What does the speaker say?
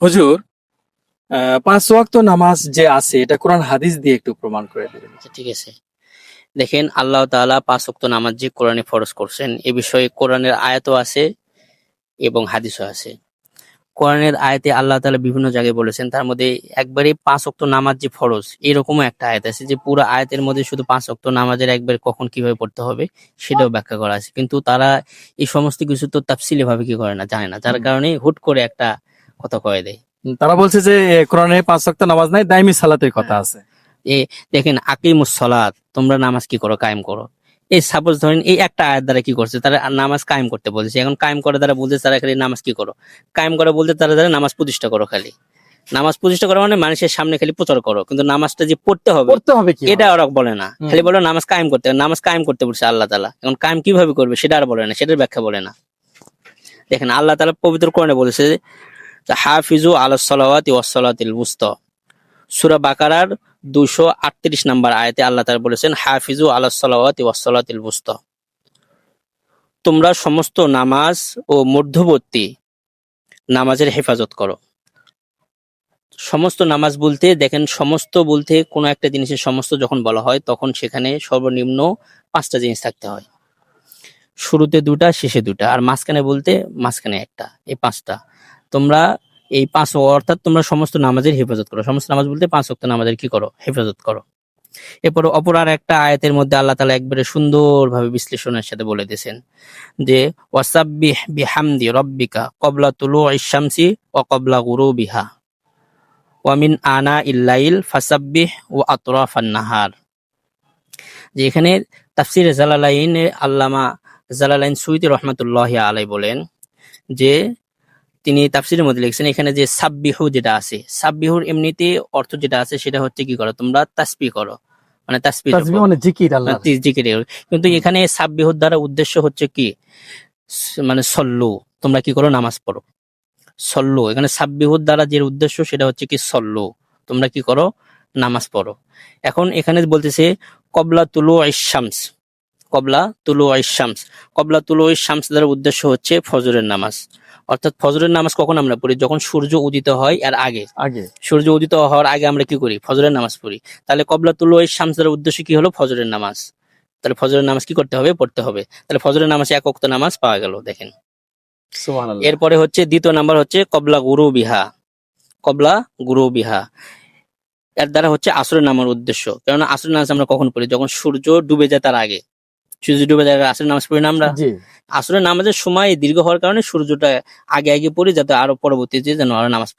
হুজুর, 5 ওয়াক্ত নামাজ যে আছে এটা কোরআন হাদিস দিয়ে একটু প্রমাণ করে দিবেন। আচ্ছা, ঠিক আছে। দেখেন, আল্লাহ তাআলা 5 ওয়াক্ত নামাজ যে কোরআনে ফরজ করছেন, এ বিষয়ে কোরআনের আয়াতও আছে এবং হাদিসও আছে। কোরআনের আয়াতে আল্লাহ তাআলা বিভিন্ন জায়গায় বলেছেন, তার মধ্যে একবারে 5 ওয়াক্ত নামাজ যে ফরজ, এরকমও একটা আয়াত আছে যে পুরো আয়াতের মধ্যে শুধু 5 ওয়াক্ত নামাজের একবার কখন কিভাবে পড়তে হবে সেটাও ব্যাখ্যা করা আছে। কিন্তু তারা এই সমস্ত কিছু তো তাফসিলি ভাবে কি করে না, জানে না, যার হুম। কারণে হুট করে একটা কথা কয়ে দেয়। তারা বলছে যে কোরআনে 5 ওয়াক্ত নামাজ নাই, দাইমি সালাতের কথা হ্যাঁ। আছে। এ দেখেন, আকিমুস সালাত, তোমরা নামাজ কি করো, কায়েম করো। এই সাপোজ ধরেন এই একটা আয়াত দ্বারা কি করছে, তারা নামাজ কায়েম করতে বলছে। এখন কায়েম করে দ্বারা বলতে তারা খালি নামাজ কি করো, কায়েম করে বলতে তারা দ্বারা নামাজ প্রতিষ্ঠা করো। খালি নামাজ প্রতিষ্ঠা করা মানে মানুষের সামনে খালি প্রচার করো, কিন্তু নামাজটা যে পড়তে হবে পড়তে হবে কি এটা ওরা বলে না। হুম। খালি বলো নামাজ কায়েম করতে হবে। নামাজ কায়েম করতে বলছে আল্লাহ তাআলা, এখন কায়েম কিভাবে করবে সেটা আর বলে না, সেটার ব্যাখ্যা বলে না। দেখেন, আল্লাহ তাআলা পবিত্র কোরআনে বলেছে যে হাফিজু আলাস সালাওয়াতি ওয়াস সালাতিল wusta। সূরা বাকারার 238 নম্বর আয়াতে আল্লাহ তাআলা বলেছেন, হাফিজু আলাস সালাওয়াতি ওয়াস সালাতিল wusta। তোমরা সমস্ত নামাজ ও মধ্যবর্তী নামাজের হেফাজত করো। সমস্ত নামাজ বলতে দেখেন, সমস্ত বলতে কোনো একটা জিনিসের সমস্ত যখন বলা হয় তখন সেখানে সর্বনিম্ন 5টা জিনিস থাকতে হয়। শুরুতে 2টা, শেষে 2টা, আর মাঝখানে বলতে মাঝখানে একটা, এই 5টা। তোমরা এই 5 অর্থাৎ তোমরা সমস্ত নামাজের হেফাজত করো। সমস্ত নামাজ বলতে 5 ওয়াক্ত নামাজের কি করো, হেফাজত করো। এরপর অপর আর একটা আয়াতের মধ্যে আল্লাহ তাআলা একবারে সুন্দরভাবে বিশ্লেষণের সাথে বলে দিয়েছেন যে ওয়াসাব্বিহ বিহামদি রাব্বিকা ক্বাবলা তুলুইশ শামসি ওয়া ক্বাবলা গুরুবিহা ওয়া মিন আনা ইল্লাইল ফাসাব্বিহ ওয়া আতরাফান নাহার। যে এখানে তাফসিরে জালালাইনে আল্লামা জালালাইন সুয়ুতী রহমাতুল্লাহি আলাইহি বলেন যে তিনি তাফসিরের মধ্যে লিখছেন এখানে যে সাব্বিহু যেটা আছে, সাব্বিহুর এমনিতে অর্থ যেটা আছে সেটা হচ্ছে কি করো, তোমরা তাসবিহ করো, মানে তাসবিহ তাসবিহ মানে জিকির আল্লাহর। জিকির। কিন্তু হুম। এখানে সাব্বিহুর দ্বারা উদ্দেশ্য হচ্ছে কি, মানে সল্লু, তোমরা কি করো, নামাজ পড়ো। সল্লু, এখানে সাব্বিহুর দ্বারা যে উদ্দেশ্য সেটা হচ্ছে কি সল্লু, তোমরা কি করো, নামাজ পড়ো। এখন এখানে বলতেছে কবলা তুলু শামস, কবলা তুলু শামস, কবলা তুলু শামস দ্বারা উদ্দেশ্য হচ্ছে ফজরের নামাজ। অর্থাৎ ফজরের নামাজ কখন আমরা পড়ি, যখন সূর্য উদিত হয় এর আগে। আগে সূর্য উদিত হওয়ার আগে আমরা কি করি, ফজরের নামাজ পড়ি। তাহলে কবলা তুলু শামস দ্বারা উদ্দেশ্য কি হলো, ফজরের নামাজ। তাহলে ফজরের নামাজ কি করতে হবে, পড়তে হবে। তাহলে ফজরের নামাজে 1 ওয়াক্ত নামাজ পাওয়া গেল। দেখেন, সুবহানাল্লাহ। এরপরে হচ্ছে দ্বিতীয় নাম্বার হচ্ছে কবলা গুরু বিহা, কবলা গুরু বিহা, এর দ্বারা হচ্ছে আসরের নামার উদ্দেশ্য। কেননা আসরের নামাজ আমরা কখন পড়ি, যখন সূর্য ডুবে যায় তার আগে। সূর্য ডুবে যায় আসরের নামাজ পড়ি না আমরা। জি। আসরের নামাজের সময় দীর্ঘ হওয়ার কারণে সূর্যটা আগে আগে পড়ি, যাতে আরো পরবর্তীতে যেন আরো নামাজ